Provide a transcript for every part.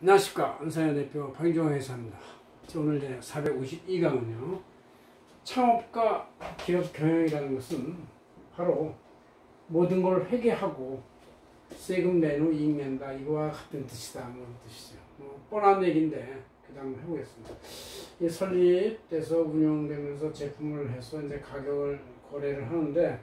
안녕하십니까. 안산의 대표 박인종 회사입니다. 오늘 이제 452강은요. 창업과 기업 경영이라는 것은 바로 모든 걸 회계하고 세금 낸 후 이익 낸다. 이거와 같은 뜻이다. 뭐 뜻이죠. 뻔한 얘기인데 그냥 한번 해보겠습니다. 이 설립돼서 운영되면서 제품을 해서 이제 가격을 거래를 하는데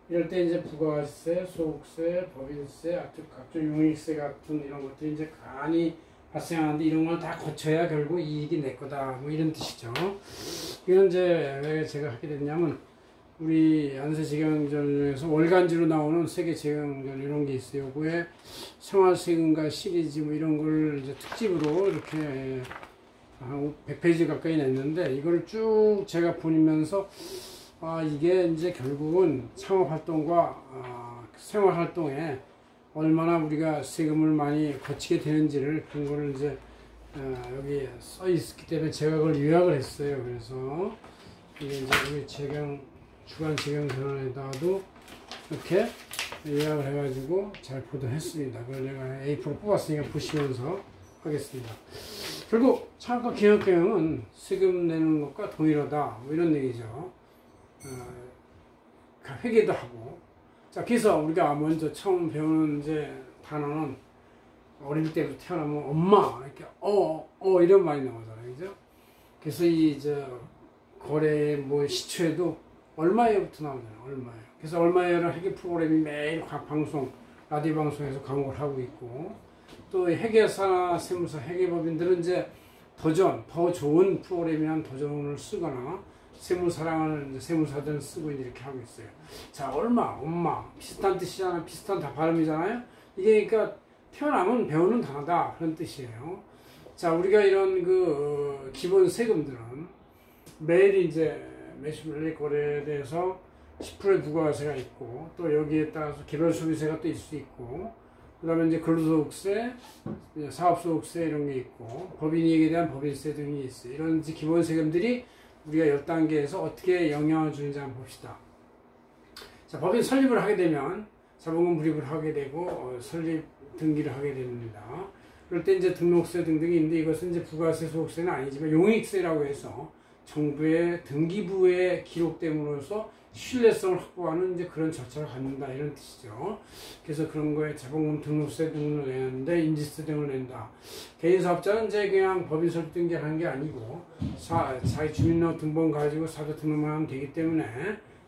이럴 때 이제 부가세, 소득세, 법인세, 각종 용익세 같은 이런 것들이 이제 간이 발생하는데 이런 걸 다 거쳐야 결국 이익이 내 거다. 뭐 이런 뜻이죠. 이건 이제 왜 제가 하게 됐냐면 우리 안세지경전에서 월간지로 나오는 세계지경전 이런 게 있어요. 요거에 생활세금과 시리즈 뭐 이런 걸 이제 특집으로 이렇게 한 100페이지 가까이 냈는데 이걸 쭉 제가 보면서 이게 이제 결국은 창업활동과 생활활동에 얼마나 우리가 세금을 많이 거치게 되는지를 그런 거를 이제 여기 써 있기 때문에 제가 그걸 요약을 했어요. 그래서 이게 이제 우리 주간 재경전환에다가도 이렇게 요약을 해가지고 잘 보도했습니다. 그걸 내가 A4로 뽑았으니까 보시면서 하겠습니다. 결국 창업과 기업경영은 세금 내는 것과 동일하다. 뭐 이런 얘기죠. 회계도 하고. 자, 그래서 우리가 먼저 처음 배우는 이제 단어는 어릴 때부터 태어나면 엄마, 이렇게 이런 말이 나오잖아요. 그죠? 그래서 거래 시초에도 얼마에부터 나오잖아요. 얼마에. 그래서 얼마에는 회계 프로그램이 매일 방송, 라디오 방송에서 광고를 하고 있고 또 회계사나 세무사, 회계법인들은 이제 더 좋은 프로그램이란 도전을 쓰거나 세무사랑하는 세무사들은 쓰고 이렇게 하고 있어요. 자, 엄마 비슷한 뜻이잖아요. 비슷한 다 발음이잖아요. 이게 그러니까 태어나면 배우는 단어다 그런 뜻이에요. 자, 우리가 이런 기본 세금들은 매일 이제 매일 거래에 대해서 10%의 부가세가 있고 또 여기에 따라서 개별 소비세가 또 있을 수 있고 그 다음에 이제 근로소득세, 사업소득세 이런 게 있고 법인이익에 대한 법인세 등이 있어요. 이런 기본 세금들이 우리가 10단계에서 어떻게 영향을 주는지 한번 봅시다. 자, 법인 설립을 하게 되면 자본금 불입을 하게 되고 설립 등기를 하게 됩니다. 그럴 때 이제 등록세 등등이 있는데 이것은 이제 부가세, 소득세는 아니지만 용익세라고 해서 정부의 등기부에 기록됨으로써 신뢰성을 확보하는 이제 그런 절차를 갖는다 이런 뜻이죠. 그래서 그런 거에 자본금 등록세 등을 내는데 인지세 등을 낸다. 개인사업자는 이제 그냥 법인 설립 등기하는 게 아니고 자기 주민등록번호 가지고 사업자 등록만 하면 되기 때문에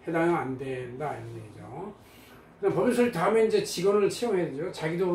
해당은 안 된다 이런 얘기죠. 그다음 법인 설립 다음에 이제 직원을 채용해야 되죠.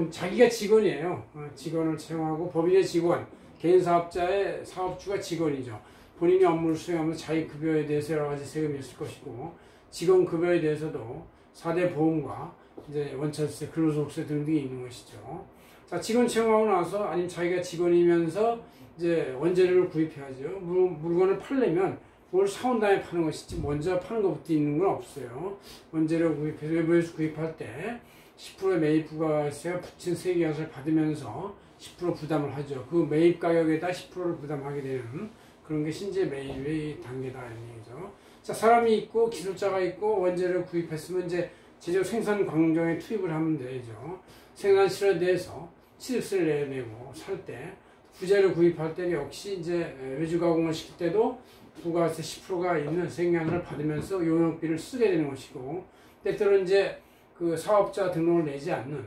자기가 직원이에요. 직원을 채용하고 법인의 직원, 개인사업자의 사업주가 직원이죠. 본인이 업무를 수행하면서 자기 급여에 대해서 여러 가지 세금이 있을 것이고 직원 급여에 대해서도 4대 보험과 이제 원천세, 근로소득세 등등이 있는 것이죠. 자, 직원 채용하고 나서 아니면 자기가 직원이면서 이제 원재료를 구입해야죠. 물건을 팔려면 뭘 사온 다음에 파는 것이지 먼저 파는 것부터 있는 건 없어요. 원재료 구입해서 외부에서 구입할 때 10%의 매입 부가세가 붙인 세계약을 받으면서 10% 부담을 하죠. 그 매입 가격에다 10%를 부담하게 되는 그런 게 신재 매입의 단계다 이런 얘기죠. 자, 사람이 있고 기술자가 있고 원재료를 구입했으면 이제 제조 생산 공정에 투입을 하면 되죠. 생산 실에 대해서 취득세를 내야 되고 살 때 부재료 구입할 때 역시 이제 외주 가공을 시킬 때도 부가세 10%가 있는 생량을 받으면서 용역비를 쓰게 되는 것이고 때때로 이제 그 사업자 등록을 내지 않는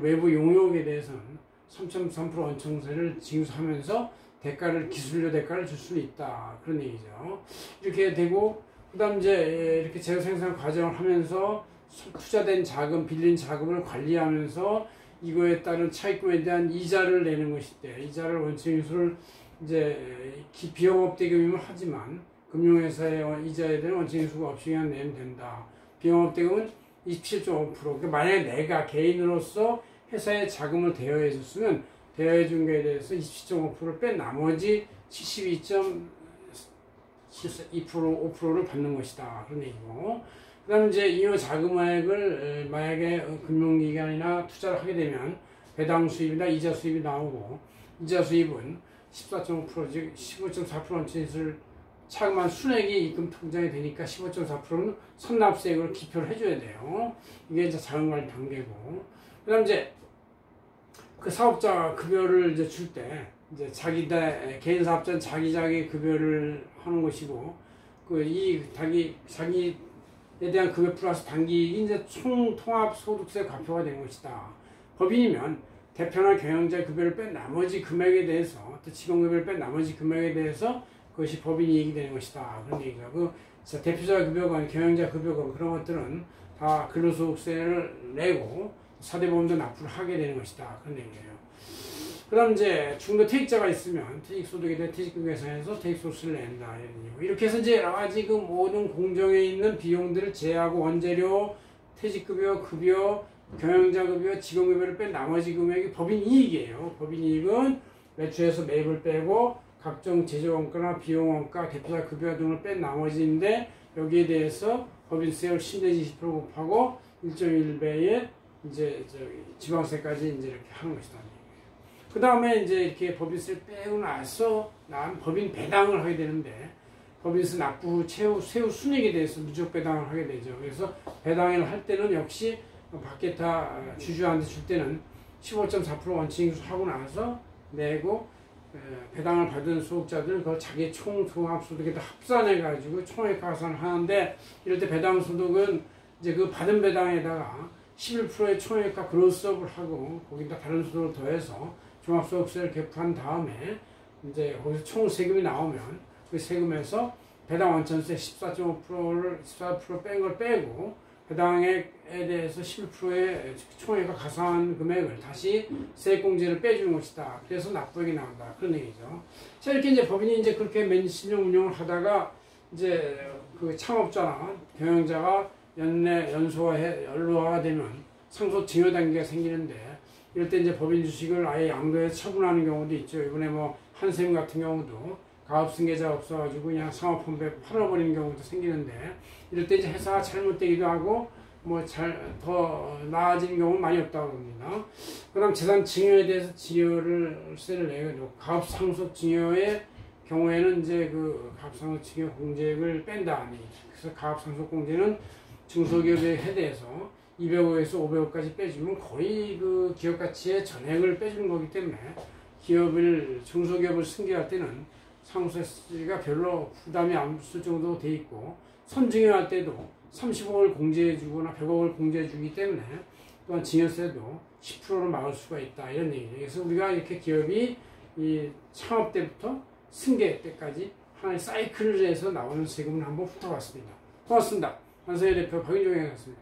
외부 용역에 대해서는 3.3% 원천세를 징수하면서 기술료 대가를 줄 수 있다. 그런 얘기죠. 이렇게 되고, 그 다음 이제 이렇게 재료 생산 과정을 하면서 투자된 자금, 빌린 자금을 관리하면서 이거에 따른 차입금에 대한 이자를 내는 것인데, 이자를 원천인수를 이제 비영업대금이면 하지만, 금융회사의 이자에 대한 원천인수가 없이 그냥 내면 된다. 비영업대금은 27.5%. 그러니까 만약에 내가 개인으로서 회사에 자금을 대여해 줬으면 대여해 준 거에 대해서 27.5%를 뺀 나머지 72.2% 5%를 받는 것이다. 그런 얘기고. 그 다음에 이제 이 자금액을 만약에 금융기관이나 투자를 하게 되면 배당 수입이나 이자 수입이 나오고 이자 수입은 14.5% 즉 15.4% 원천인수를 차감한 순액이 입금 통장에 되니까 15.4%는 선납세액을 기표를 해줘야 돼요. 이게 이제 자금관리 단계고. 그 다음 이제 그 사업자 급여를 이제 줄 때 이제 개인 사업자는 자기 급여를 하는 것이고 그 이 자기에 대한 급여 플러스 단기 이제 총 통합 소득세 과표가 되는 것이다. 법인이면 대표나 경영자 급여를 뺀 나머지 금액에 대해서 또 직원 급여를 뺀 나머지 금액에 대해서 그것이 법인 이익이 되는 것이다. 그런 얘기가 그 대표자 급여건 경영자 급여건 그런 것들은 다 근로소득세를 내고 사대보험도 납부를 하게 되는 것이다. 그런 얘기예요. 그 다음 이제 중도 퇴직자가 있으면 퇴직소득에 대한 퇴직금 계산해서 퇴직소득세를 낸다. 이런 얘기고. 이렇게 해서 이제 여러 가지 그 모든 공정에 있는 비용들을 제하고 원재료, 퇴직급여, 급여, 경영자급여, 직원급여를 뺀 나머지 금액이 법인 이익이에요. 법인 이익은 매출에서 매입을 빼고 각종 제조원가나 비용원가, 대표자 급여 등을 뺀 나머지인데 여기에 대해서 법인세율 10내지 20% 곱하고 1.1배의 이제 지방세까지 이제 이렇게 하는 것이다. 그 다음에 이제 이렇게 법인세를 빼고 나서 난 법인 배당을 하게 되는데 법인세 납부 후 세후 순익에 대해서 누적 배당을 하게 되죠. 그래서 배당을 할 때는 역시 밖에 다 주주한테 줄 때는 15.4% 원칙 인수하고 나서 내고 배당을 받은 소득자들 그걸 자기 총 종합소득에다 합산해 가지고 총액 가산을 하는데 이럴 때 배당 소득은 이제 그 받은 배당에다가 11%의 총액과 그로스업을 하고 거기다 다른 소득을 더해서 종합소득세를 납부한 다음에 이제 거기서 총 세금이 나오면 그 세금에서 배당 원천세 14.5%를 14% 뺀 걸 빼고 배당액에 대해서 11%의 총액과 가산한 금액을 다시 세액공제를 빼주는 것이다. 그래서 납부액이 나온다. 그런 얘기죠. 자, 이렇게 이제 법인이 이제 그렇게 몇십 년 운영을 하다가 이제 그 창업자나 경영자가 연소화가 되면 상속 증여 단계가 생기는데 이럴 때 이제 법인 주식을 아예 양도해서 처분하는 경우도 있죠. 이번에 뭐 한샘 같은 경우도 가업승계자가 없어가지고 그냥 상업펀드에 팔아버리는 경우도 생기는데 이럴 때 이제 회사가 잘못되기도 하고 뭐 더 나아지는 경우는 많이 없다고 합니다. 그 다음 재산 증여에 대해서 증여세를 내고 가업상속 증여의 경우에는 이제 그 가업상속 증여 공제액을 뺀다. 그래서 가업상속 공제는 중소기업에 해대해서 200억에서 500억까지 빼주면 거의 그 기업 가치의 전액을 빼주는 거기 때문에 중소기업을 승계할 때는 상속세가 별로 부담이 안 쓸 정도로 돼 있고 선증여할 때도 30억을 공제해 주거나 100억을 공제해 주기 때문에 또한 증여세도 10%를 막을 수가 있다. 이런 얘기죠. 그래서 우리가 이렇게 기업이 이 창업 때부터 승계 때까지 하나의 사이클을 해서 나오는 세금을 한번 훑어봤습니다. 고맙습니다. 한서희 대표 박윤종이었습니다.